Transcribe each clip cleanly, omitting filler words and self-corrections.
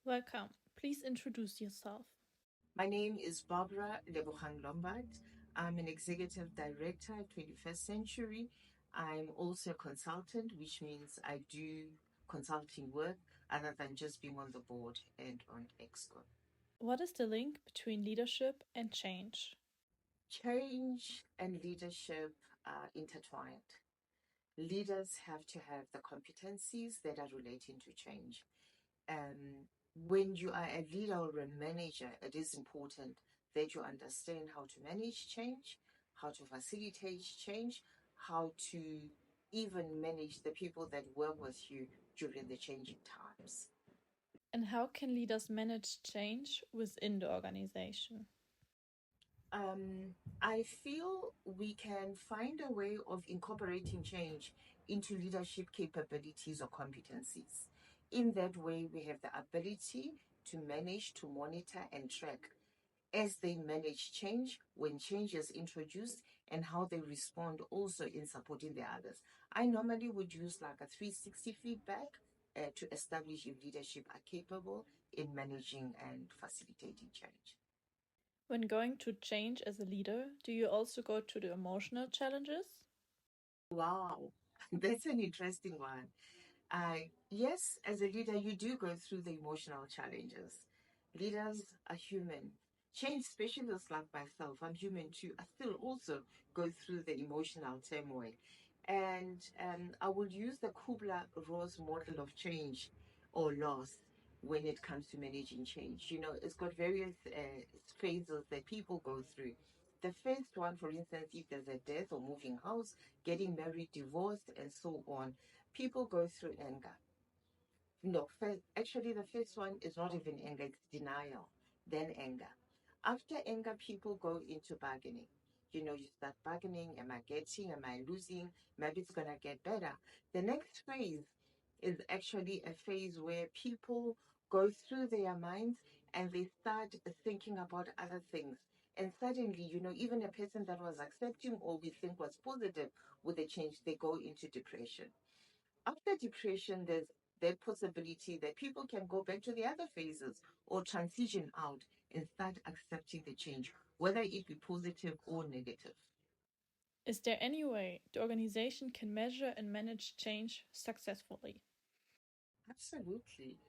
Welcome. Please introduce yourself. My name is Barbara Lebogang Lombard. I'm an executive director at 21st Century. I'm also a consultant, which means I do consulting work other than just being on the board and on Exco. What is the link between leadership and change? Change and leadership are intertwined. Leaders have to have the competencies that are relating to change. When you are a leader or a manager, it is important that you understand how to manage change, how to facilitate change, how to even manage the people that work with you during the changing times. And how can leaders manage change within the organization? I feel we can find a way of incorporating change into leadership capabilities or competencies. In that way, we have the ability to manage, to monitor, and track as they manage change, when change is introduced, and how they respond also in supporting the others. I normally would use like a 360 feedback to establish if leadership are capable in managing and facilitating change. When going to change as a leader, do you also go to the emotional challenges? Wow, that's an interesting one. Yes, as a leader, you do go through the emotional challenges. Leaders are human. Change specialists like myself, I'm human too. I still also go through the emotional turmoil. And I will use the Kubler-Ross model of change or loss when it comes to managing change. You know, it's got various phases that people go through. The first one, for instance, if there's a death or moving house, getting married, divorced, and so on, people go through anger. No, actually, the first one is not even anger, it's denial, then anger. After anger, people go into bargaining. You know, you start bargaining. Am I getting? Am I losing? Maybe it's going to get better. The next phase is actually a phase where people go through their minds and they start thinking about other things. And suddenly, you know, even a person that was accepting or we think was positive with the change, they go into depression. After depression, there's the possibility that people can go back to the other phases or transition out and start accepting the change, whether it be positive or negative. Is there any way the organization can measure and manage change successfully? Absolutely.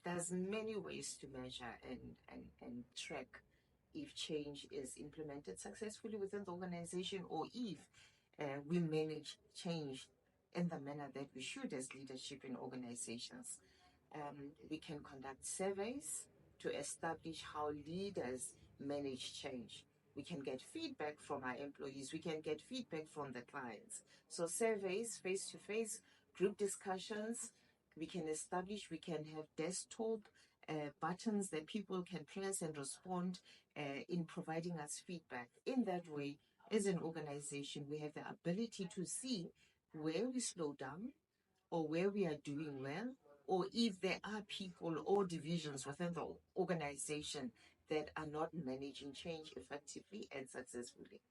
There's many ways to measure and track if change is implemented successfully within the organization or if we manage change in the manner that we should as leadership in organizations. We can conduct surveys to establish how leaders manage change. We can get feedback from our employees. We can get feedback from the clients. So surveys, face-to-face, group discussions, we can have desktop buttons that people can press and respond in providing us feedback. In that way, as an organization, we have the ability to see where we slow down, or where we are doing well, or if there are people or divisions within the organization that are not managing change effectively and successfully.